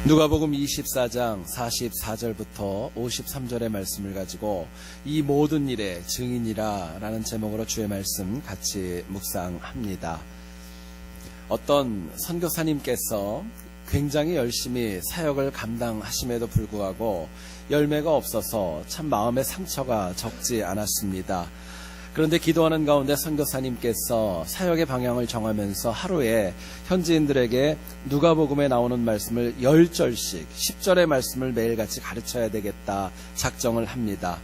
누가복음 24장 44절부터 53절의 말씀을 가지고 이 모든 일의 증인이라 라는 제목으로 주의 말씀 같이 묵상합니다. 어떤 선교사님께서 굉장히 열심히 사역을 감당하심에도 불구하고 열매가 없어서 참 마음의 상처가 적지 않았습니다. 그런데 기도하는 가운데 선교사님께서 사역의 방향을 정하면서 하루에 현지인들에게 누가복음에 나오는 말씀을 10절씩 10절의 말씀을 매일같이 가르쳐야 되겠다 작정을 합니다.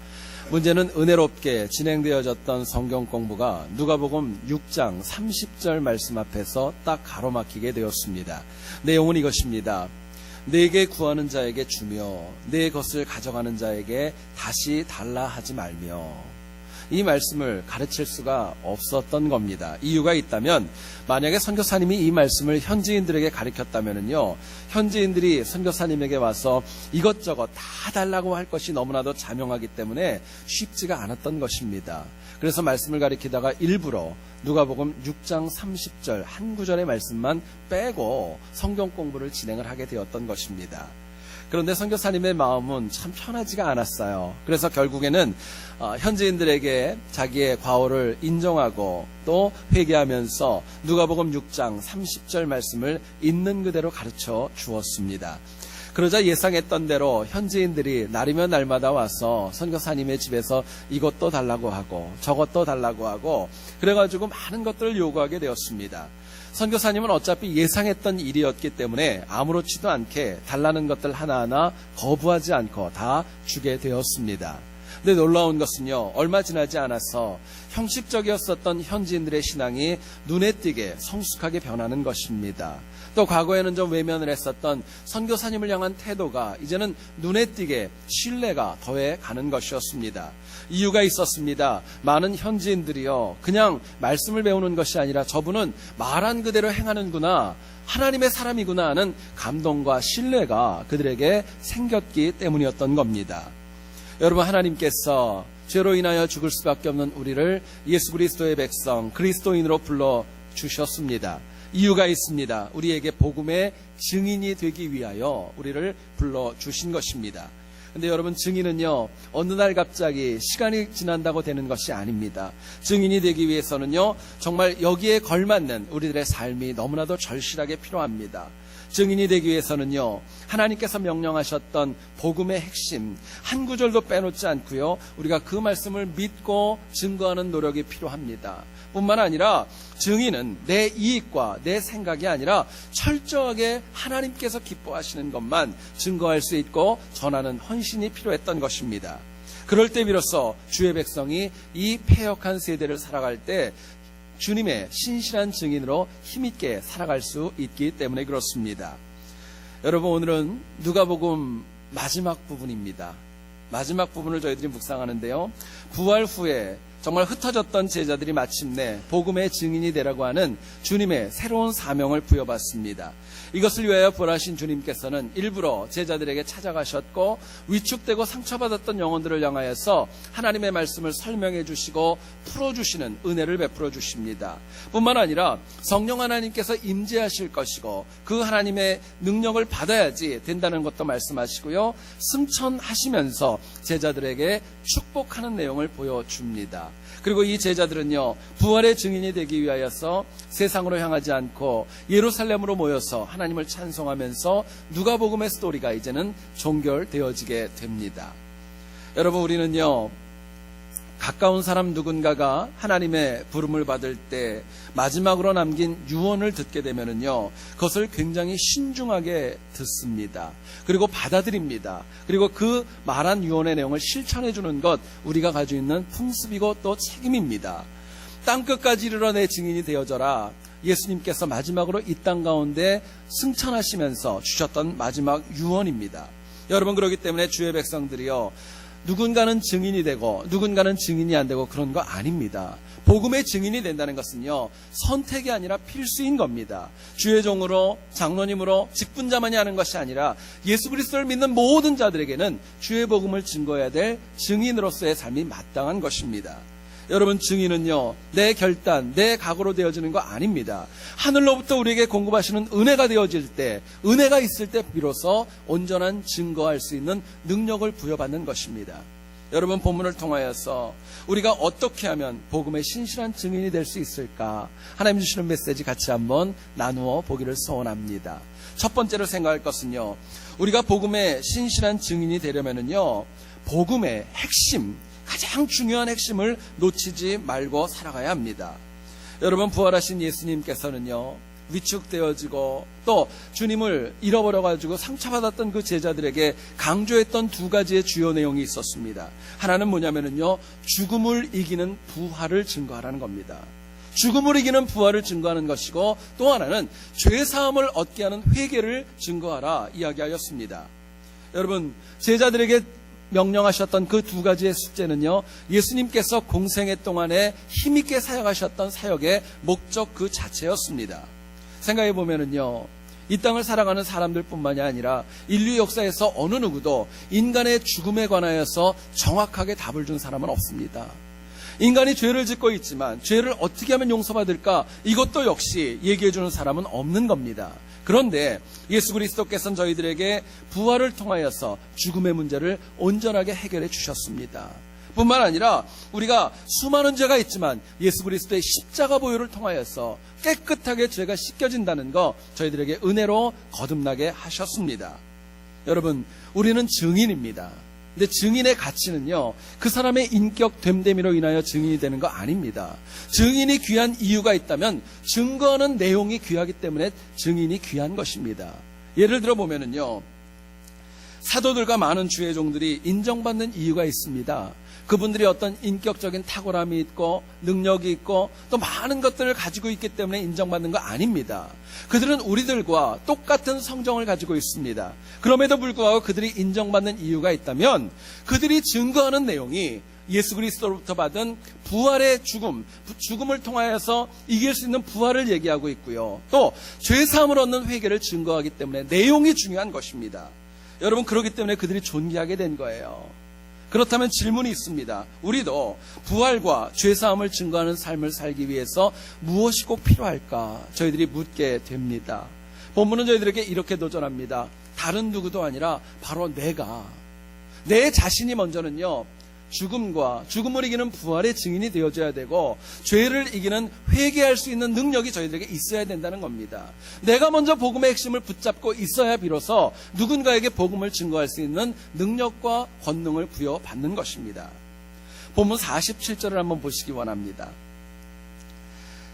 문제는 은혜롭게 진행되어졌던 성경 공부가 누가복음 6장 30절 말씀 앞에서 딱 가로막히게 되었습니다. 내용은 이것입니다. 내게 구하는 자에게 주며 내 것을 가져가는 자에게 다시 달라 하지 말며, 이 말씀을 가르칠 수가 없었던 겁니다. 이유가 있다면, 만약에 선교사님이 이 말씀을 현지인들에게 가르쳤다면요, 현지인들이 선교사님에게 와서 이것저것 다 달라고 할 것이 너무나도 자명하기 때문에 쉽지가 않았던 것입니다. 그래서 말씀을 가르치다가 일부러 누가복음 6장 30절 한 구절의 말씀만 빼고 성경 공부를 진행을 하게 되었던 것입니다. 그런데 선교사님의 마음은 참 편하지가 않았어요. 그래서 결국에는 현지인들에게 자기의 과오를 인정하고 또 회개하면서 누가복음 6장 30절 말씀을 있는 그대로 가르쳐 주었습니다. 그러자 예상했던 대로 현지인들이 날이면 날마다 와서 선교사님의 집에서 이것도 달라고 하고 저것도 달라고 하고 그래가지고 많은 것들을 요구하게 되었습니다. 선교사님은 어차피 예상했던 일이었기 때문에 아무렇지도 않게 달라는 것들 하나하나 거부하지 않고 다 주게 되었습니다. 근데 놀라운 것은요, 얼마 지나지 않아서 형식적이었었던 현지인들의 신앙이 눈에 띄게 성숙하게 변하는 것입니다. 또 과거에는 좀 외면을 했었던 선교사님을 향한 태도가 이제는 눈에 띄게 신뢰가 더해 가는 것이었습니다. 이유가 있었습니다. 많은 현지인들이요, 그냥 말씀을 배우는 것이 아니라 저분은 말한 그대로 행하는구나, 하나님의 사람이구나 하는 감동과 신뢰가 그들에게 생겼기 때문이었던 겁니다. 여러분, 하나님께서 죄로 인하여 죽을 수밖에 없는 우리를 예수 그리스도의 백성, 그리스도인으로 불러주셨습니다. 이유가 있습니다. 우리에게 복음의 증인이 되기 위하여 우리를 불러주신 것입니다. 근데 여러분, 증인은요, 어느 날 갑자기 시간이 지난다고 되는 것이 아닙니다. 증인이 되기 위해서는요, 정말 여기에 걸맞는 우리들의 삶이 너무나도 절실하게 필요합니다. 증인이 되기 위해서는요, 하나님께서 명령하셨던 복음의 핵심 한 구절도 빼놓지 않고요, 우리가 그 말씀을 믿고 증거하는 노력이 필요합니다. 뿐만 아니라 증인은 내 이익과 내 생각이 아니라 철저하게 하나님께서 기뻐하시는 것만 증거할 수 있고 전하는 헌신이 필요했던 것입니다. 그럴 때 비로소 주의 백성이 이 패역한 세대를 살아갈 때 주님의 신실한 증인으로 힘있게 살아갈 수 있기 때문에 그렇습니다. 여러분, 오늘은 누가복음 마지막 부분입니다. 마지막 부분을 저희들이 묵상하는데요, 부활 후에 정말 흩어졌던 제자들이 마침내 복음의 증인이 되라고 하는 주님의 새로운 사명을 부여받습니다. 이것을 위하여 부활하신 주님께서는 일부러 제자들에게 찾아가셨고 위축되고 상처받았던 영혼들을 향하여서 하나님의 말씀을 설명해 주시고 풀어주시는 은혜를 베풀어 주십니다. 뿐만 아니라 성령 하나님께서 임재하실 것이고 그 하나님의 능력을 받아야지 된다는 것도 말씀하시고요, 승천하시면서 제자들에게 축복하는 내용을 보여줍니다. 그리고 이 제자들은요, 부활의 증인이 되기 위하여서 세상으로 향하지 않고 예루살렘으로 모여서 하나님을 찬송하면서 누가복음의 스토리가 이제는 종결되어지게 됩니다. 여러분, 우리는요, 가까운 사람 누군가가 하나님의 부름을 받을 때 마지막으로 남긴 유언을 듣게 되면은요, 그것을 굉장히 신중하게 듣습니다. 그리고 받아들입니다. 그리고 그 말한 유언의 내용을 실천해 주는 것, 우리가 가지고 있는 풍습이고 또 책임입니다. 땅끝까지 이르러 내 증인이 되어져라, 예수님께서 마지막으로 이 땅 가운데 승천하시면서 주셨던 마지막 유언입니다. 여러분, 그렇기 때문에 주의 백성들이요, 누군가는 증인이 되고 누군가는 증인이 안 되고 그런 거 아닙니다. 복음의 증인이 된다는 것은요, 선택이 아니라 필수인 겁니다. 주의 종으로, 장로님으로, 직분자만이 하는 것이 아니라 예수 그리스도를 믿는 모든 자들에게는 주의 복음을 증거해야 될 증인으로서의 삶이 마땅한 것입니다. 여러분, 증인은요, 내 결단, 내 각오로 되어지는 거 아닙니다. 하늘로부터 우리에게 공급하시는 은혜가 되어질 때, 은혜가 있을 때 비로소 온전한 증거할 수 있는 능력을 부여받는 것입니다. 여러분, 본문을 통하여서 우리가 어떻게 하면 복음의 신실한 증인이 될 수 있을까? 하나님 주시는 메시지 같이 한번 나누어 보기를 소원합니다. 첫 번째로 생각할 것은요, 우리가 복음의 신실한 증인이 되려면은요, 복음의 핵심, 가장 중요한 핵심을 놓치지 말고 살아가야 합니다. 여러분, 부활하신 예수님께서는요, 위축되어지고 또 주님을 잃어버려가지고 상처받았던 그 제자들에게 강조했던 두 가지의 주요 내용이 있었습니다. 하나는 뭐냐면은요, 죽음을 이기는 부활을 증거하라는 겁니다. 죽음을 이기는 부활을 증거하는 것이고, 또 하나는 죄사함을 얻게 하는 회개를 증거하라 이야기하였습니다. 여러분, 제자들에게 명령하셨던 그 두 가지의 숙제는요, 예수님께서 공생애 동안에 힘있게 사역하셨던 사역의 목적 그 자체였습니다. 생각해 보면은요, 이 땅을 살아가는 사람들 뿐만이 아니라 인류 역사에서 어느 누구도 인간의 죽음에 관하여서 정확하게 답을 준 사람은 없습니다. 인간이 죄를 짓고 있지만 죄를 어떻게 하면 용서받을까, 이것도 역시 얘기해 주는 사람은 없는 겁니다. 그런데 예수 그리스도께서는 저희들에게 부활을 통하여서 죽음의 문제를 온전하게 해결해 주셨습니다. 뿐만 아니라 우리가 수많은 죄가 있지만 예수 그리스도의 십자가 보혈을 통하여서 깨끗하게 죄가 씻겨진다는 거 저희들에게 은혜로 거듭나게 하셨습니다. 여러분, 우리는 증인입니다. 근데 증인의 가치는요, 그 사람의 인격 됨됨이로 인하여 증인이 되는 거 아닙니다. 증인이 귀한 이유가 있다면 증거하는 내용이 귀하기 때문에 증인이 귀한 것입니다. 예를 들어 보면은요, 사도들과 많은 주의 종들이 인정받는 이유가 있습니다. 그분들이 어떤 인격적인 탁월함이 있고 능력이 있고 또 많은 것들을 가지고 있기 때문에 인정받는 거 아닙니다. 그들은 우리들과 똑같은 성정을 가지고 있습니다. 그럼에도 불구하고 그들이 인정받는 이유가 있다면 그들이 증거하는 내용이 예수 그리스도로부터 받은 부활의 죽음을 통하여서 이길 수 있는 부활을 얘기하고 있고요. 또 죄사함을 얻는 회개를 증거하기 때문에 내용이 중요한 것입니다. 여러분, 그렇기 때문에 그들이 존귀하게 된 거예요. 그렇다면 질문이 있습니다. 우리도 부활과 죄사함을 증거하는 삶을 살기 위해서 무엇이 꼭 필요할까? 저희들이 묻게 됩니다. 본문은 저희들에게 이렇게 도전합니다. 다른 누구도 아니라 바로 내 자신이 먼저는요, 죽음을 이기는 부활의 증인이 되어줘야 되고 죄를 이기는 회개할 수 있는 능력이 저희들에게 있어야 된다는 겁니다. 내가 먼저 복음의 핵심을 붙잡고 있어야 비로소 누군가에게 복음을 증거할 수 있는 능력과 권능을 부여받는 것입니다. 본문 47절을 한번 보시기 원합니다.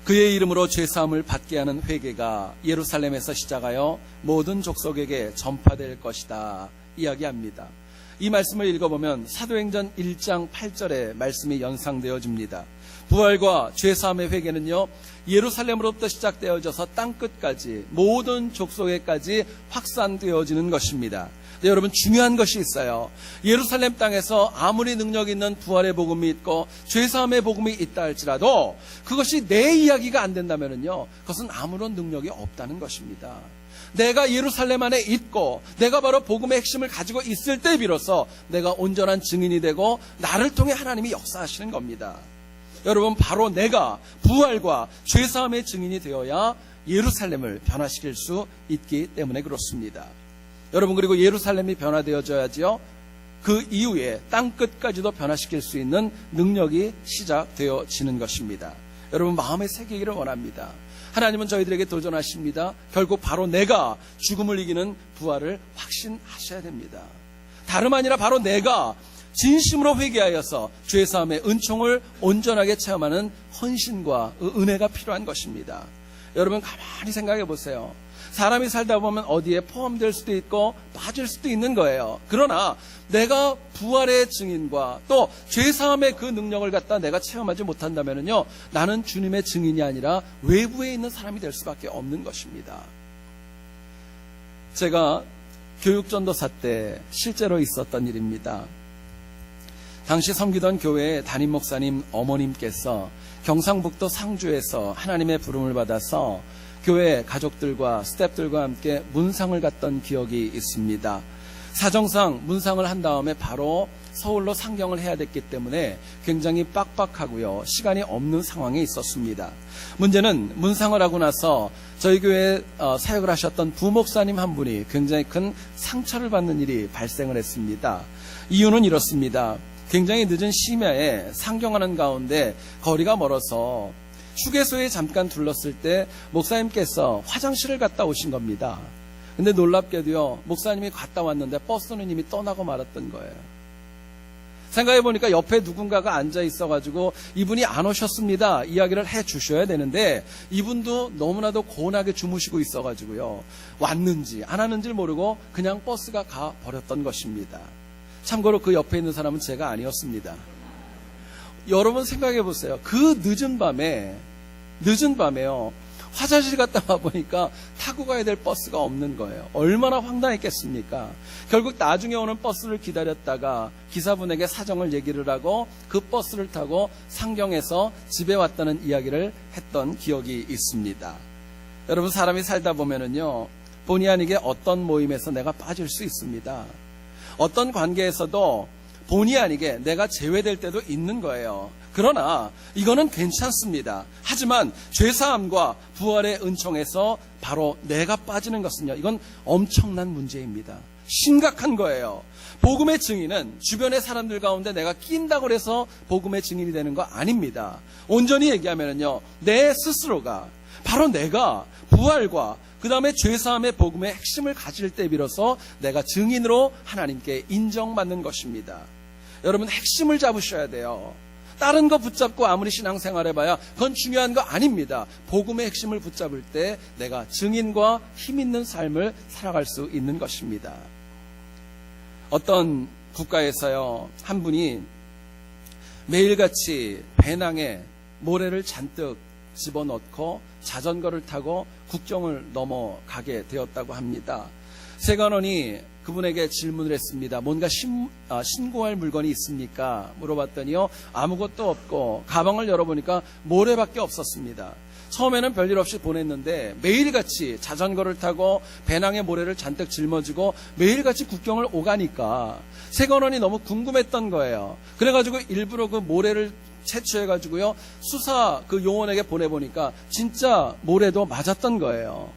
그의 이름으로 죄사함을 받게 하는 회개가 예루살렘에서 시작하여 모든 족속에게 전파될 것이다 이야기합니다. 이 말씀을 읽어보면 사도행전 1장 8절의 말씀이 연상되어집니다. 부활과 죄사함의 회개는요, 예루살렘으로부터 시작되어져서 땅끝까지 모든 족속에까지 확산되어지는 것입니다. 근데 여러분, 중요한 것이 있어요. 예루살렘 땅에서 아무리 능력 있는 부활의 복음이 있고 죄사함의 복음이 있다 할지라도 그것이 내 이야기가 안 된다면요, 그것은 아무런 능력이 없다는 것입니다. 내가 예루살렘 안에 있고 내가 바로 복음의 핵심을 가지고 있을 때 비로소 내가 온전한 증인이 되고 나를 통해 하나님이 역사하시는 겁니다. 여러분, 바로 내가 부활과 죄사함의 증인이 되어야 예루살렘을 변화시킬 수 있기 때문에 그렇습니다. 여러분, 그리고 예루살렘이 변화되어져야지요, 그 이후에 땅끝까지도 변화시킬 수 있는 능력이 시작되어지는 것입니다. 여러분, 마음에 새기기를 원합니다. 하나님은 저희들에게 도전하십니다. 결국 바로 내가 죽음을 이기는 부활을 확신하셔야 됩니다. 다름 아니라 바로 내가 진심으로 회개하여서 죄사함의 은총을 온전하게 체험하는 헌신과 은혜가 필요한 것입니다. 여러분, 가만히 생각해 보세요. 사람이 살다 보면 어디에 포함될 수도 있고 빠질 수도 있는 거예요. 그러나 내가 부활의 증인과 또 죄사함의 그 능력을 갖다 내가 체험하지 못한다면요, 나는 주님의 증인이 아니라 외부에 있는 사람이 될 수밖에 없는 것입니다. 제가 교육전도사 때 실제로 있었던 일입니다. 당시 섬기던 교회의 담임 목사님 어머님께서 경상북도 상주에서 하나님의 부름을 받아서 교회 가족들과 스태프들과 함께 문상을 갔던 기억이 있습니다. 사정상 문상을 한 다음에 바로 서울로 상경을 해야 됐기 때문에 굉장히 빡빡하고요. 시간이 없는 상황에 있었습니다. 문제는 문상을 하고 나서 저희 교회에 사역을 하셨던 부목사님 한 분이 굉장히 큰 상처를 받는 일이 발생을 했습니다. 이유는 이렇습니다. 굉장히 늦은 심야에 상경하는 가운데 거리가 멀어서 휴게소에 잠깐 둘렀을 때 목사님께서 화장실을 갔다 오신 겁니다. 근데 놀랍게도요, 목사님이 갔다 왔는데 버스는 이미 떠나고 말았던 거예요. 생각해보니까 옆에 누군가가 앉아 있어가지고 이분이 안 오셨습니다 이야기를 해 주셔야 되는데 이분도 너무나도 고운하게 주무시고 있어가지고요, 왔는지 안 왔는지를 모르고 그냥 버스가 가버렸던 것입니다. 참고로 그 옆에 있는 사람은 제가 아니었습니다. 여러분 생각해보세요. 그 늦은 밤에요, 화장실 갔다 와보니까 타고 가야 될 버스가 없는 거예요. 얼마나 황당했겠습니까? 결국 나중에 오는 버스를 기다렸다가 기사분에게 사정을 얘기를 하고 그 버스를 타고 상경해서 집에 왔다는 이야기를 했던 기억이 있습니다. 여러분, 사람이 살다 보면은요, 본의 아니게 어떤 모임에서 내가 빠질 수 있습니다. 어떤 관계에서도 본의 아니게 내가 제외될 때도 있는 거예요. 그러나 이거는 괜찮습니다. 하지만 죄사함과 부활의 은총에서 바로 내가 빠지는 것은요, 이건 엄청난 문제입니다. 심각한 거예요. 복음의 증인은 주변의 사람들 가운데 내가 낀다고 해서 복음의 증인이 되는 거 아닙니다. 온전히 얘기하면요, 내 스스로가 바로 내가 부활과 그 다음에 죄사함의 복음의 핵심을 가질 때 비로소 내가 증인으로 하나님께 인정받는 것입니다. 여러분, 핵심을 잡으셔야 돼요. 다른 거 붙잡고 아무리 신앙생활 해봐야 그건 중요한 거 아닙니다. 복음의 핵심을 붙잡을 때 내가 증인과 힘있는 삶을 살아갈 수 있는 것입니다. 어떤 국가에서요, 한 분이 매일같이 배낭에 모래를 잔뜩 집어넣고 자전거를 타고 국경을 넘어가게 되었다고 합니다. 세관원이 그분에게 질문을 했습니다. 뭔가 신고할 물건이 있습니까? 물어봤더니요, 아무것도 없고 가방을 열어보니까 모래밖에 없었습니다. 처음에는 별일 없이 보냈는데 매일같이 자전거를 타고 배낭에 모래를 잔뜩 짊어지고 매일같이 국경을 오가니까 세관원이 너무 궁금했던 거예요. 그래가지고 일부러 그 모래를 채취해가지고요, 수사 그 요원에게 보내보니까 진짜 모래도 맞았던 거예요.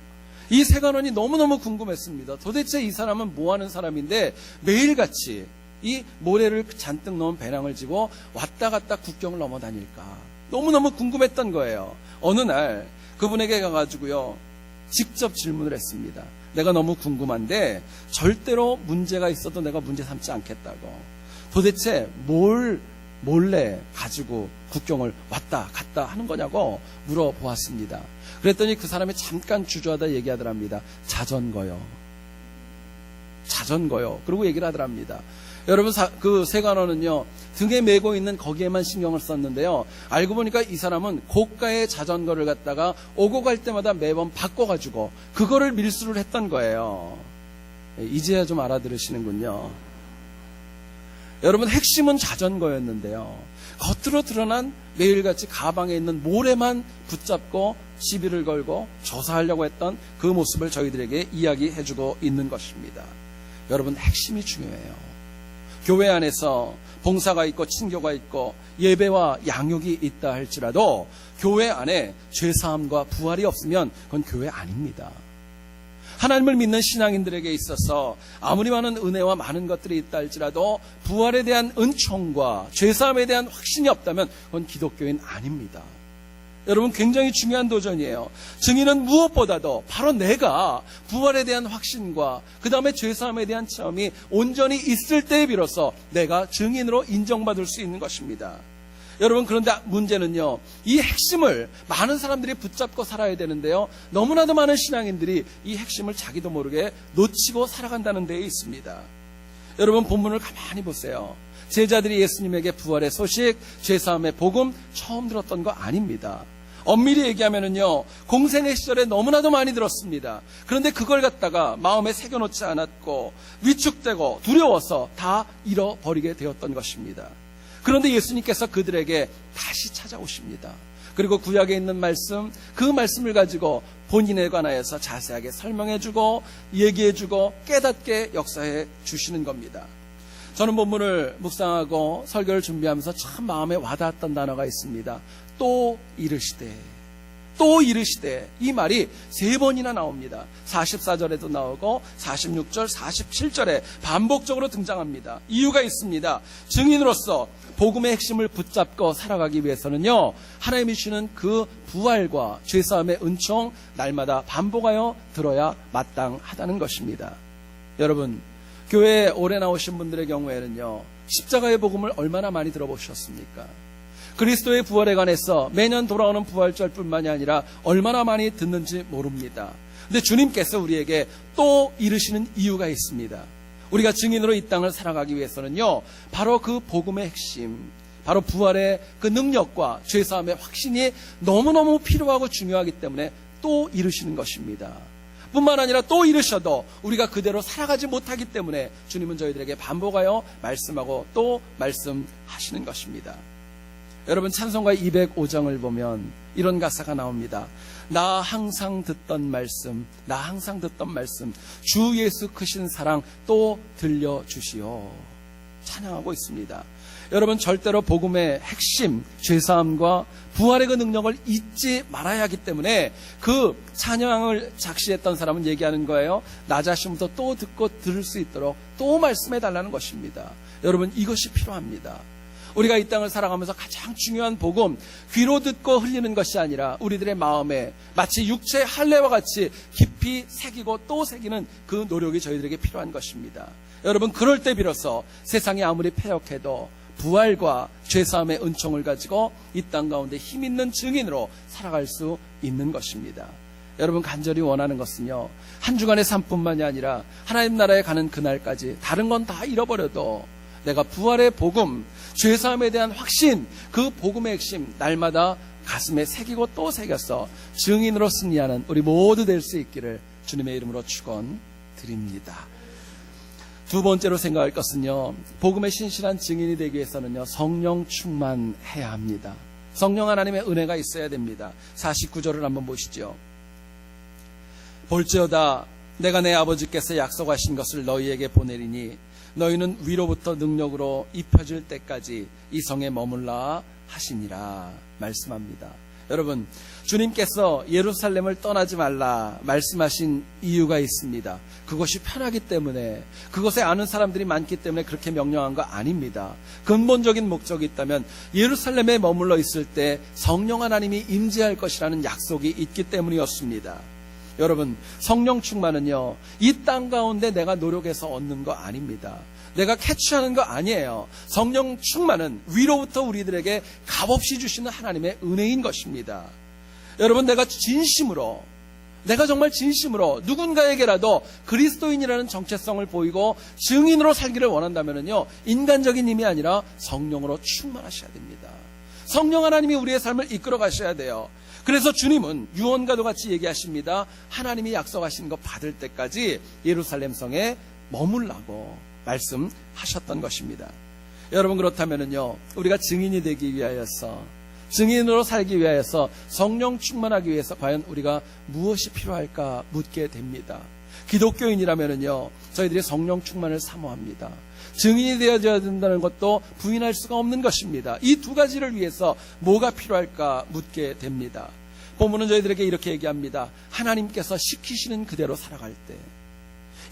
이 세관원이 너무너무 궁금했습니다. 도대체 이 사람은 뭐하는 사람인데 매일같이 이 모래를 잔뜩 넣은 배낭을 지고 왔다 갔다 국경을 넘어 다닐까. 너무너무 궁금했던 거예요. 어느 날 그분에게 가가지고요, 직접 질문을 했습니다. 내가 너무 궁금한데 절대로 문제가 있어도 내가 문제 삼지 않겠다고. 도대체 뭘 몰래 가지고 국경을 왔다 갔다 하는 거냐고 물어보았습니다. 그랬더니 그 사람이 잠깐 주저하다 얘기하더랍니다. 자전거요. 그러고 얘기를 하더랍니다. 여러분, 그 세관원은요, 등에 메고 있는 거기에만 신경을 썼는데요, 알고 보니까 이 사람은 고가의 자전거를 갖다가 오고 갈 때마다 매번 바꿔가지고 그거를 밀수를 했던 거예요. 이제야 좀 알아들으시는군요. 여러분, 핵심은 자전거였는데요, 겉으로 드러난 매일같이 가방에 있는 모래만 붙잡고 시비를 걸고 조사하려고 했던 그 모습을 저희들에게 이야기해주고 있는 것입니다. 여러분, 핵심이 중요해요. 교회 안에서 봉사가 있고 친교가 있고 예배와 양육이 있다 할지라도 교회 안에 죄사함과 부활이 없으면 그건 교회 아닙니다. 하나님을 믿는 신앙인들에게 있어서 아무리 많은 은혜와 많은 것들이 있다 할지라도 부활에 대한 은총과 죄사함에 대한 확신이 없다면 그건 기독교인 아닙니다. 여러분, 굉장히 중요한 도전이에요. 증인은 무엇보다도 바로 내가 부활에 대한 확신과 그 다음에 죄사함에 대한 체험이 온전히 있을 때에 비로소 내가 증인으로 인정받을 수 있는 것입니다. 여러분, 그런데 문제는요, 이 핵심을 많은 사람들이 붙잡고 살아야 되는데요, 너무나도 많은 신앙인들이 이 핵심을 자기도 모르게 놓치고 살아간다는 데에 있습니다. 여러분, 본문을 가만히 보세요. 제자들이 예수님에게 부활의 소식, 죄사함의 복음 처음 들었던 거 아닙니다. 엄밀히 얘기하면은요, 공생의 시절에 너무나도 많이 들었습니다. 그런데 그걸 갖다가 마음에 새겨놓지 않았고 위축되고 두려워서 다 잃어버리게 되었던 것입니다. 그런데 예수님께서 그들에게 다시 찾아오십니다. 그리고 구약에 있는 말씀, 그 말씀을 가지고 본인에 관하여서 자세하게 설명해주고 얘기해주고 깨닫게 역사해 주시는 겁니다. 저는 본문을 묵상하고 설교를 준비하면서 참 마음에 와닿았던 단어가 있습니다. 또 이르시되, 또 이르시되, 이 말이 3번이나 나옵니다. 44절에도 나오고 46절, 47절에 반복적으로 등장합니다. 이유가 있습니다. 증인으로서 복음의 핵심을 붙잡고 살아가기 위해서는요, 하나님이 주시는 그 부활과 죄사함의 은총 날마다 반복하여 들어야 마땅하다는 것입니다. 여러분, 교회에 오래 나오신 분들의 경우에는요, 십자가의 복음을 얼마나 많이 들어보셨습니까? 그리스도의 부활에 관해서 매년 돌아오는 부활절뿐만이 아니라 얼마나 많이 듣는지 모릅니다. 근데 주님께서 우리에게 또 이르시는 이유가 있습니다. 우리가 증인으로 이 땅을 살아가기 위해서는요, 바로 그 복음의 핵심, 바로 부활의 그 능력과 죄사함의 확신이 너무너무 필요하고 중요하기 때문에 또 이르시는 것입니다. 뿐만 아니라 또 이르셔도 우리가 그대로 살아가지 못하기 때문에 주님은 저희들에게 반복하여 말씀하고 또 말씀하시는 것입니다. 여러분, 찬송가 205장을 보면 이런 가사가 나옵니다. 나 항상 듣던 말씀, 나 항상 듣던 말씀, 주 예수 크신 사랑 또 들려주시오. 찬양하고 있습니다. 여러분, 절대로 복음의 핵심, 죄사함과 부활의 그 능력을 잊지 말아야 하기 때문에 그 찬양을 작시했던 사람은 얘기하는 거예요. 나 자신부터 또 듣고 들을 수 있도록 또 말씀해 달라는 것입니다. 여러분, 이것이 필요합니다. 우리가 이 땅을 살아가면서 가장 중요한 복음, 귀로 듣고 흘리는 것이 아니라 우리들의 마음에 마치 육체의 할례와 같이 깊이 새기고 또 새기는 그 노력이 저희들에게 필요한 것입니다. 여러분, 그럴 때 비로소 세상이 아무리 패역해도 부활과 죄사함의 은총을 가지고 이 땅 가운데 힘있는 증인으로 살아갈 수 있는 것입니다. 여러분, 간절히 원하는 것은요, 한 주간의 삶뿐만이 아니라 하나님 나라에 가는 그날까지 다른 건 다 잃어버려도 내가 부활의 복음, 죄사함에 대한 확신, 그 복음의 핵심 날마다 가슴에 새기고 또 새겨서 증인으로 승리하는 우리 모두 될 수 있기를 주님의 이름으로 축원드립니다. 두 번째로 생각할 것은요, 복음의 신실한 증인이 되기 위해서는요, 성령 충만해야 합니다. 성령 하나님의 은혜가 있어야 됩니다. 49절을 한번 보시죠. 볼지어다 내가 내 아버지께서 약속하신 것을 너희에게 보내리니 너희는 위로부터 능력으로 입혀질 때까지 이 성에 머물라 하시니라 말씀합니다. 여러분, 주님께서 예루살렘을 떠나지 말라 말씀하신 이유가 있습니다. 그것이 편하기 때문에, 그것에 아는 사람들이 많기 때문에 그렇게 명령한 거 아닙니다. 근본적인 목적이 있다면 예루살렘에 머물러 있을 때 성령 하나님이 임재할 것이라는 약속이 있기 때문이었습니다. 여러분, 성령 충만은요, 이 땅 가운데 내가 노력해서 얻는 거 아닙니다. 내가 캐치하는 거 아니에요. 성령 충만은 위로부터 우리들에게 값없이 주시는 하나님의 은혜인 것입니다. 여러분, 내가 정말 진심으로 누군가에게라도 그리스도인이라는 정체성을 보이고 증인으로 살기를 원한다면요, 인간적인 힘이 아니라 성령으로 충만하셔야 됩니다. 성령 하나님이 우리의 삶을 이끌어 가셔야 돼요. 그래서 주님은 유언과도 같이 얘기하십니다. 하나님이 약속하신 거 받을 때까지 예루살렘 성에 머물라고 말씀하셨던 것입니다. 여러분, 그렇다면요, 우리가 증인이 되기 위하여서, 증인으로 살기 위하여서, 성령 충만하기 위해서 과연 우리가 무엇이 필요할까 묻게 됩니다. 기독교인이라면요, 저희들이 성령 충만을 사모합니다. 증인이 되어져야 된다는 것도 부인할 수가 없는 것입니다. 이 두 가지를 위해서 뭐가 필요할까 묻게 됩니다. 본문은 저희들에게 이렇게 얘기합니다. 하나님께서 시키시는 그대로 살아갈 때,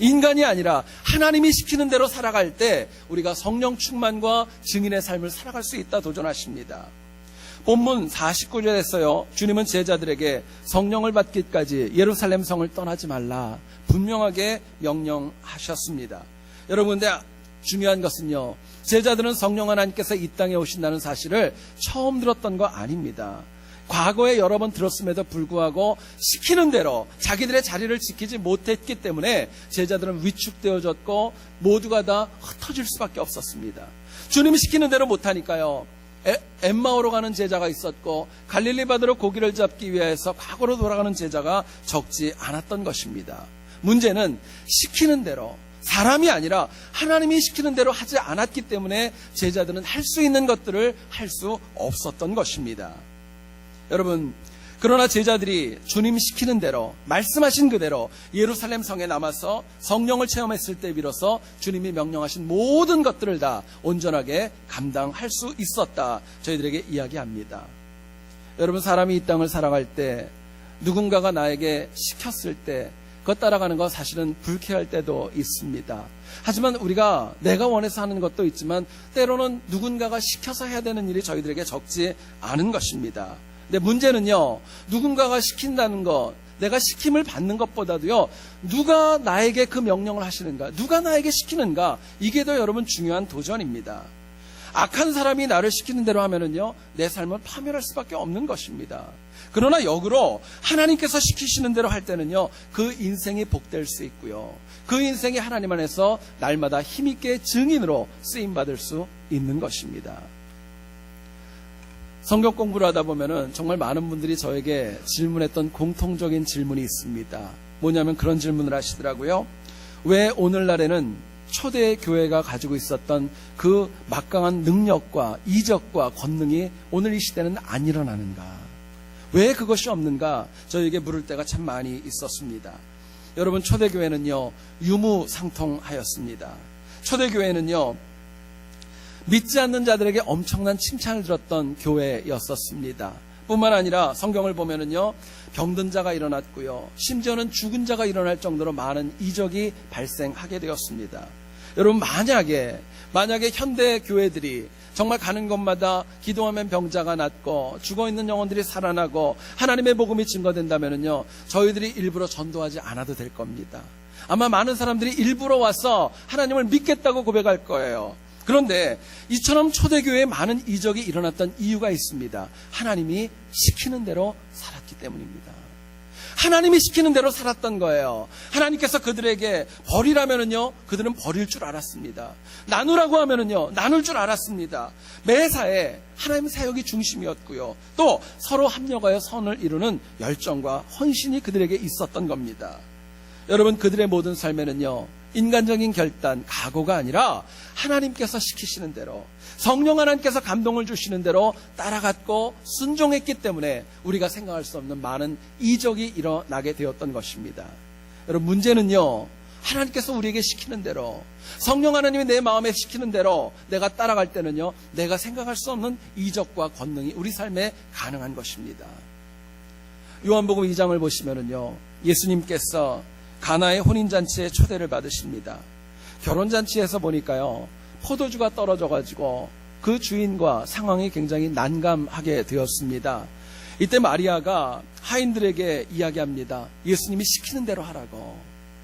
인간이 아니라 하나님이 시키는 대로 살아갈 때 우리가 성령 충만과 증인의 삶을 살아갈 수 있다 도전하십니다. 본문 49절에서요, 주님은 제자들에게 성령을 받기까지 예루살렘 성을 떠나지 말라 분명하게 명령하셨습니다. 여러분, 근데 중요한 것은요, 제자들은 성령 하나님께서 이 땅에 오신다는 사실을 처음 들었던 거 아닙니다. 과거에 여러 번 들었음에도 불구하고 시키는 대로 자기들의 자리를 지키지 못했기 때문에 제자들은 위축되어졌고 모두가 다 흩어질 수밖에 없었습니다. 주님이 시키는 대로 못하니까요, 엠마오로 가는 제자가 있었고 갈릴리 바다로 고기를 잡기 위해서 과거로 돌아가는 제자가 적지 않았던 것입니다. 문제는 시키는 대로, 사람이 아니라 하나님이 시키는 대로 하지 않았기 때문에 제자들은 할 수 있는 것들을 할 수 없었던 것입니다. 여러분, 그러나 제자들이 주님 시키는 대로, 말씀하신 그대로 예루살렘 성에 남아서 성령을 체험했을 때 비로소 주님이 명령하신 모든 것들을 다 온전하게 감당할 수 있었다, 저희들에게 이야기합니다. 여러분, 사람이 이 땅을 살아갈 때 누군가가 나에게 시켰을 때 그것 따라가는 건 사실은 불쾌할 때도 있습니다. 하지만 우리가 내가 원해서 하는 것도 있지만 때로는 누군가가 시켜서 해야 되는 일이 저희들에게 적지 않은 것입니다. 근데 문제는요, 누군가가 시킨다는 것, 내가 시킴을 받는 것보다도요, 누가 나에게 그 명령을 하시는가, 누가 나에게 시키는가, 이게 더 여러분 중요한 도전입니다. 악한 사람이 나를 시키는 대로 하면은요, 내 삶은 파멸할 수밖에 없는 것입니다. 그러나 역으로 하나님께서 시키시는 대로 할 때는요, 그 인생이 복될 수 있고요, 그 인생이 하나님 안에서 날마다 힘있게 증인으로 쓰임받을 수 있는 것입니다. 성경 공부를 하다 보면은 정말 많은 분들이 저에게 질문했던 공통적인 질문이 있습니다. 뭐냐면 그런 질문을 하시더라고요. 왜 오늘날에는 초대 교회가 가지고 있었던 그 막강한 능력과 이적과 권능이 오늘 이 시대는 안 일어나는가? 왜 그것이 없는가? 저에게 물을 때가 참 많이 있었습니다. 여러분, 초대교회는요, 유무상통하였습니다. 초대교회는요, 믿지 않는 자들에게 엄청난 칭찬을 들었던 교회였었습니다. 뿐만 아니라 성경을 보면은요, 병든 자가 일어났고요, 심지어는 죽은 자가 일어날 정도로 많은 이적이 발생하게 되었습니다. 여러분, 만약에 현대 교회들이 정말 가는 곳마다 기도하면 병자가 낫고 죽어있는 영혼들이 살아나고 하나님의 복음이 증거된다면요, 저희들이 일부러 전도하지 않아도 될 겁니다. 아마 많은 사람들이 일부러 와서 하나님을 믿겠다고 고백할 거예요. 그런데 이처럼 초대교회에 많은 이적이 일어났던 이유가 있습니다. 하나님이 시키는 대로 살았기 때문입니다. 하나님이 시키는 대로 살았던 거예요. 하나님께서 그들에게 버리라면은요, 그들은 버릴 줄 알았습니다. 나누라고 하면은요, 나눌 줄 알았습니다. 매사에 하나님 사역이 중심이었고요, 또 서로 합력하여 선을 이루는 열정과 헌신이 그들에게 있었던 겁니다. 여러분, 그들의 모든 삶에는요, 인간적인 결단, 각오가 아니라 하나님께서 시키시는 대로, 성령 하나님께서 감동을 주시는 대로 따라갔고 순종했기 때문에 우리가 생각할 수 없는 많은 이적이 일어나게 되었던 것입니다. 여러분, 문제는요, 하나님께서 우리에게 시키는 대로, 성령 하나님이 내 마음에 시키는 대로 내가 따라갈 때는요, 내가 생각할 수 없는 이적과 권능이 우리 삶에 가능한 것입니다. 요한복음 2장을 보시면은요, 예수님께서 가나의 혼인잔치에 초대를 받으십니다. 결혼잔치에서 보니까요, 포도주가 떨어져가지고 그 주인과 상황이 굉장히 난감하게 되었습니다. 이때 마리아가 하인들에게 이야기합니다. 예수님이 시키는 대로 하라고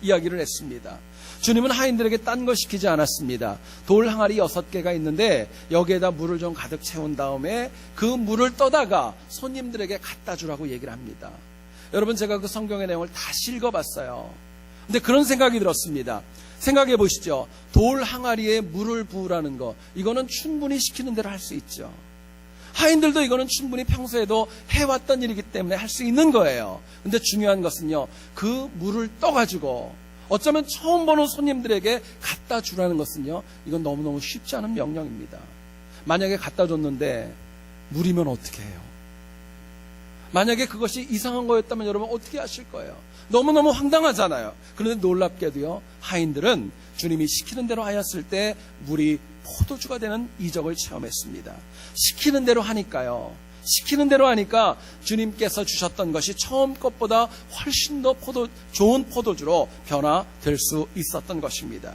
이야기를 했습니다. 주님은 하인들에게 딴 거 시키지 않았습니다. 돌 항아리 6개가 있는데 여기에다 물을 좀 가득 채운 다음에 그 물을 떠다가 손님들에게 갖다 주라고 얘기를 합니다. 여러분, 제가 그 성경의 내용을 다시 읽어봤어요. 근데 그런 생각이 들었습니다. 생각해 보시죠. 돌 항아리에 물을 부으라는 거, 이거는 충분히 시키는 대로 할 수 있죠. 하인들도 이거는 충분히 평소에도 해왔던 일이기 때문에 할 수 있는 거예요. 근데 중요한 것은요, 그 물을 떠가지고 어쩌면 처음 보는 손님들에게 갖다 주라는 것은요, 이건 너무너무 쉽지 않은 명령입니다. 만약에 갖다 줬는데 물이면 어떻게 해요? 만약에 그것이 이상한 거였다면 여러분 어떻게 하실 거예요? 너무너무 황당하잖아요. 그런데 놀랍게도요, 하인들은 주님이 시키는 대로 하였을 때 물이 포도주가 되는 이적을 체험했습니다. 시키는 대로 하니까요, 시키는 대로 하니까 주님께서 주셨던 것이 처음 것보다 훨씬 더 좋은 포도주로 변화될 수 있었던 것입니다.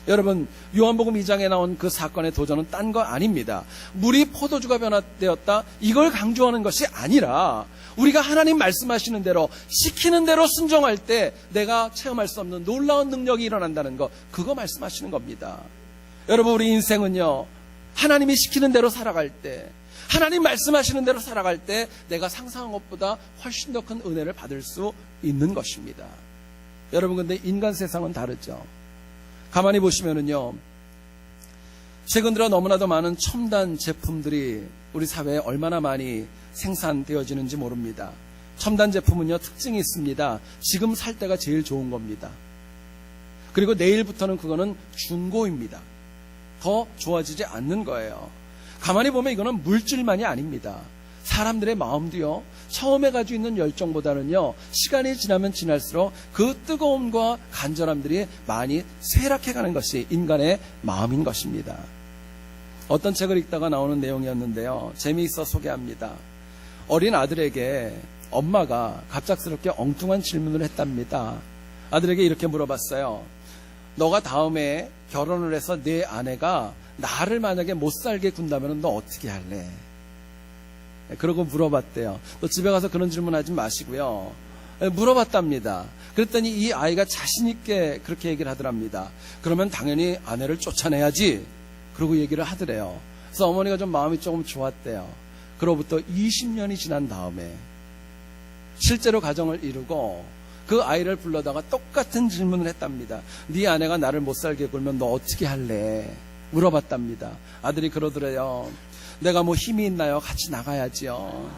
여러분, 요한복음 2장에 나온 그 사건의 도전은 딴 거 아닙니다. 물이 포도주가 변화되었다, 이걸 강조하는 것이 아니라 우리가 하나님 말씀하시는 대로 시키는 대로 순종할 때 내가 체험할 수 없는 놀라운 능력이 일어난다는 거, 그거 말씀하시는 겁니다. 여러분, 우리 인생은요, 하나님이 시키는 대로 살아갈 때, 하나님 말씀하시는 대로 살아갈 때 내가 상상한 것보다 훨씬 더 큰 은혜를 받을 수 있는 것입니다. 여러분, 근데 인간 세상은 다르죠. 가만히 보시면은요, 최근 들어 너무나도 많은 첨단 제품들이 우리 사회에 얼마나 많이 생산되어지는지 모릅니다. 첨단 제품은요, 특징이 있습니다. 지금 살 때가 제일 좋은 겁니다. 그리고 내일부터는 그거는 중고입니다. 더 좋아지지 않는 거예요. 가만히 보면 이거는 물질만이 아닙니다. 사람들의 마음도요, 처음에 가지고 있는 열정보다는요, 시간이 지나면 지날수록 그 뜨거움과 간절함들이 많이 쇠락해가는 것이 인간의 마음인 것입니다. 어떤 책을 읽다가 나오는 내용이었는데요, 재미있어 소개합니다. 어린 아들에게 엄마가 갑작스럽게 엉뚱한 질문을 했답니다. 아들에게 이렇게 물어봤어요. 너가 다음에 결혼을 해서 내 아내가 나를 만약에 못 살게 군다면 너 어떻게 할래? 그러고 물어봤대요. 또 집에 가서 그런 질문 하지 마시고요. 물어봤답니다. 그랬더니 이 아이가 자신 있게 그렇게 얘기를 하더랍니다. 그러면 당연히 아내를 쫓아내야지. 그러고 얘기를 하더래요. 그래서 어머니가 좀 마음이 조금 좋았대요. 그로부터 20년이 지난 다음에 실제로 가정을 이루고 그 아이를 불러다가 똑같은 질문을 했답니다. 네 아내가 나를 못 살게 굴면 너 어떻게 할래? 물어봤답니다. 아들이 그러더래요. 내가 뭐 힘이 있나요? 같이 나가야지요.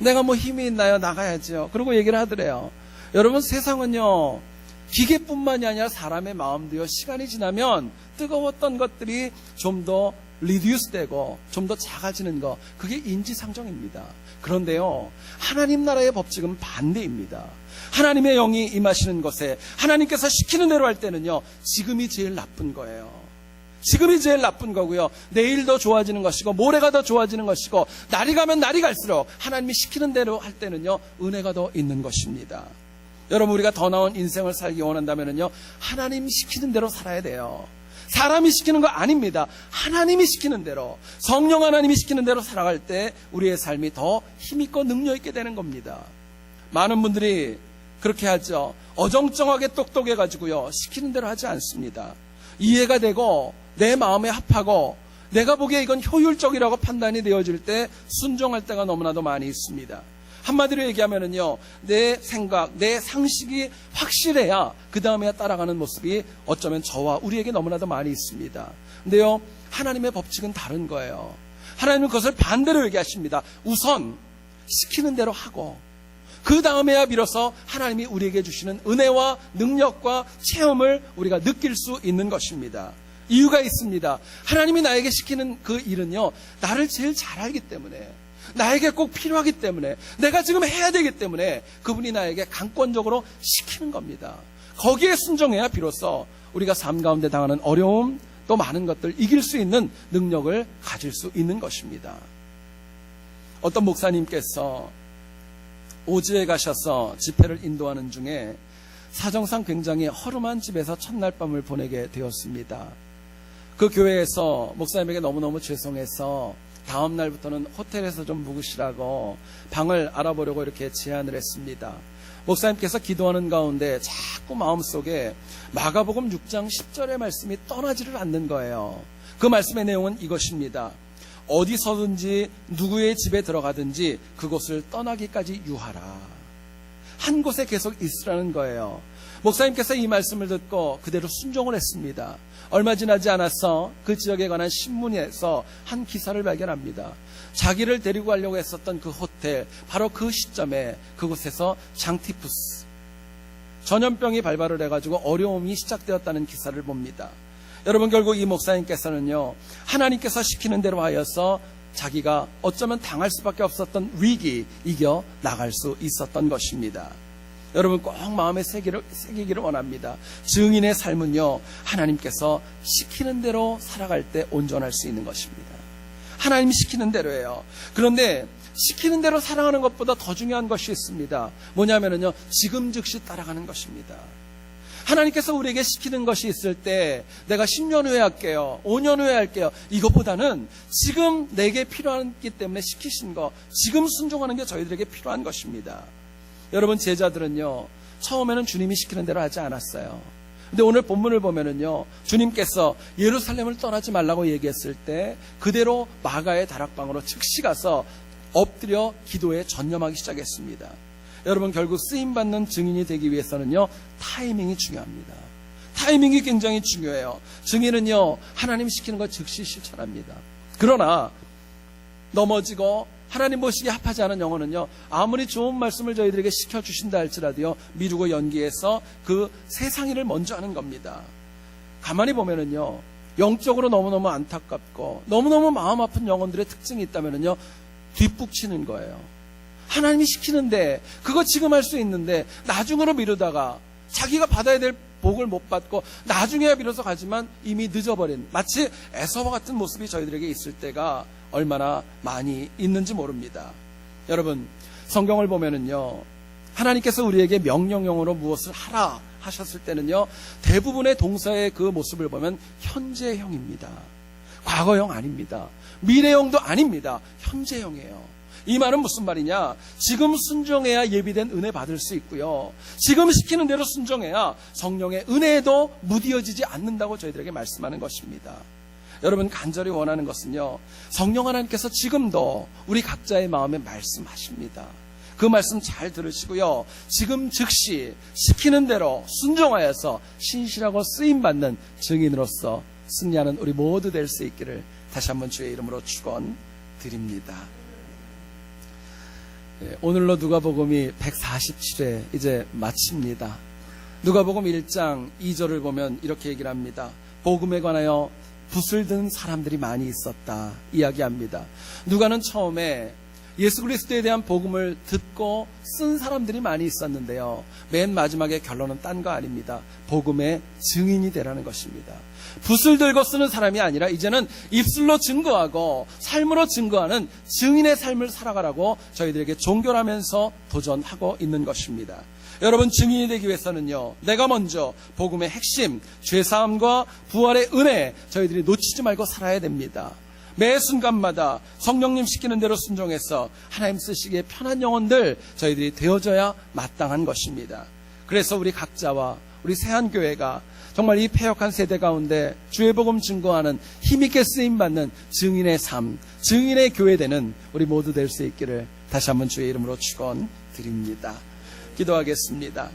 내가 뭐 힘이 있나요? 나가야지요. 그러고 얘기를 하더래요. 여러분, 세상은요, 기계뿐만이 아니라 사람의 마음도요, 시간이 지나면 뜨거웠던 것들이 좀 더 리듀스 되고 좀 더 작아지는 거, 그게 인지상정입니다. 그런데요, 하나님 나라의 법칙은 반대입니다. 하나님의 영이 임하시는 것에 하나님께서 시키는 대로 할 때는요, 지금이 제일 나쁜 거예요. 지금이 제일 나쁜 거고요. 내일 더 좋아지는 것이고 모레가 더 좋아지는 것이고 날이 가면 날이 갈수록 하나님이 시키는 대로 할 때는요, 은혜가 더 있는 것입니다. 여러분, 우리가 더 나은 인생을 살기 원한다면요, 하나님이 시키는 대로 살아야 돼요. 사람이 시키는 거 아닙니다. 하나님이 시키는 대로, 성령 하나님이 시키는 대로 살아갈 때 우리의 삶이 더 힘있고 능력있게 되는 겁니다. 많은 분들이 그렇게 하죠. 어정쩡하게 똑똑해가지고요, 시키는 대로 하지 않습니다. 이해가 되고 내 마음에 합하고 내가 보기에 이건 효율적이라고 판단이 되어질 때 순종할 때가 너무나도 많이 있습니다. 한마디로 얘기하면은요, 내 생각, 내 상식이 확실해야 그 다음에 따라가는 모습이 어쩌면 저와 우리에게 너무나도 많이 있습니다. 근데요, 하나님의 법칙은 다른 거예요. 하나님은 그것을 반대로 얘기하십니다. 우선 시키는 대로 하고 그 다음에야 비로소 하나님이 우리에게 주시는 은혜와 능력과 체험을 우리가 느낄 수 있는 것입니다. 이유가 있습니다. 하나님이 나에게 시키는 그 일은요, 나를 제일 잘 알기 때문에, 나에게 꼭 필요하기 때문에, 내가 지금 해야 되기 때문에 그분이 나에게 강권적으로 시키는 겁니다. 거기에 순종해야 비로소 우리가 삶 가운데 당하는 어려움, 또 많은 것들 이길 수 있는 능력을 가질 수 있는 것입니다. 어떤 목사님께서 오지에 가셔서 집회를 인도하는 중에 사정상 굉장히 허름한 집에서 첫날 밤을 보내게 되었습니다. 그 교회에서 목사님에게 너무너무 죄송해서 다음 날부터는 호텔에서 좀 묵으시라고 방을 알아보려고 이렇게 제안을 했습니다. 목사님께서 기도하는 가운데 자꾸 마음속에 마가복음 6장 10절의 말씀이 떠나지를 않는 거예요. 그 말씀의 내용은 이것입니다. 어디서든지 누구의 집에 들어가든지 그곳을 떠나기까지 유하라. 한 곳에 계속 있으라는 거예요. 목사님께서 이 말씀을 듣고 그대로 순종을 했습니다. 얼마 지나지 않아서 그 지역에 관한 신문에서 한 기사를 발견합니다. 자기를 데리고 가려고 했었던 그 호텔, 바로 그 시점에 그곳에서 장티푸스, 전염병이 발발을 해가지고 어려움이 시작되었다는 기사를 봅니다. 여러분, 결국 이 목사님께서는요, 하나님께서 시키는 대로 하여서 자기가 어쩌면 당할 수밖에 없었던 위기 이겨 나갈 수 있었던 것입니다. 여러분, 꼭 마음에 새기기를 원합니다. 증인의 삶은요, 하나님께서 시키는 대로 살아갈 때 온전할 수 있는 것입니다. 하나님이 시키는 대로예요. 그런데 시키는 대로 살아가는 것보다 더 중요한 것이 있습니다. 뭐냐면요, 지금 즉시 따라가는 것입니다. 하나님께서 우리에게 시키는 것이 있을 때 내가 10년 후에 할게요, 5년 후에 할게요, 이것보다는 지금 내게 필요하기 때문에 시키신 거, 지금 순종하는 게 저희들에게 필요한 것입니다. 여러분, 제자들은요, 처음에는 주님이 시키는 대로 하지 않았어요. 근데 오늘 본문을 보면은요, 주님께서 예루살렘을 떠나지 말라고 얘기했을 때 그대로 마가의 다락방으로 즉시 가서 엎드려 기도에 전념하기 시작했습니다. 여러분, 결국 쓰임받는 증인이 되기 위해서는요, 타이밍이 중요합니다. 타이밍이 굉장히 중요해요. 증인은요, 하나님 시키는 거 즉시 실천합니다. 그러나 넘어지고 하나님 보시기에 합하지 않은 영혼은요, 아무리 좋은 말씀을 저희들에게 시켜주신다 할지라도요, 미루고 연기해서 그 세상 일을 먼저 하는 겁니다. 가만히 보면은요, 영적으로 너무너무 안타깝고 너무너무 마음 아픈 영혼들의 특징이 있다면은요, 뒷북치는 거예요. 하나님이 시키는데 그거 지금 할 수 있는데 나중으로 미루다가 자기가 받아야 될 복을 못 받고 나중에야 비로소 가지만 이미 늦어버린, 마치 에서와 같은 모습이 저희들에게 있을 때가 얼마나 많이 있는지 모릅니다. 여러분, 성경을 보면은요, 하나님께서 우리에게 명령형으로 무엇을 하라 하셨을 때는요, 대부분의 동사의 그 모습을 보면 현재형입니다. 과거형 아닙니다. 미래형도 아닙니다. 현재형이에요. 이 말은 무슨 말이냐? 지금 순종해야 예비된 은혜 받을 수 있고요, 지금 시키는 대로 순종해야 성령의 은혜에도 무디어지지 않는다고 저희들에게 말씀하는 것입니다. 여러분, 간절히 원하는 것은요, 성령 하나님께서 지금도 우리 각자의 마음에 말씀하십니다. 그 말씀 잘 들으시고요, 지금 즉시 시키는 대로 순종하여서 신실하고 쓰임받는 증인으로서 승리하는 우리 모두 될 수 있기를 다시 한번 주의 이름으로 축원드립니다. 오늘로 누가복음이 147회 이제 마칩니다. 누가복음 1장 2절을 보면 이렇게 얘기를 합니다. 복음에 관하여 붓을 든 사람들이 많이 있었다 이야기합니다. 누가는 처음에 예수 그리스도에 대한 복음을 듣고 쓴 사람들이 많이 있었는데요, 맨 마지막에 결론은 딴 거 아닙니다. 복음의 증인이 되라는 것입니다. 붓을 들고 쓰는 사람이 아니라 이제는 입술로 증거하고 삶으로 증거하는 증인의 삶을 살아가라고 저희들에게 종교라면서 도전하고 있는 것입니다. 여러분, 증인이 되기 위해서는요, 내가 먼저 복음의 핵심, 죄사함과 부활의 은혜 저희들이 놓치지 말고 살아야 됩니다. 매 순간마다 성령님 시키는 대로 순종해서 하나님 쓰시기에 편한 영혼들 저희들이 되어져야 마땅한 것입니다. 그래서 우리 각자와 우리 세한교회가 정말 이 패역한 세대 가운데 주의 복음 증거하는 힘있게 쓰임받는 증인의 삶, 증인의 교회되는 우리 모두 될 수 있기를 다시 한번 주의 이름으로 축원드립니다. 기도하겠습니다.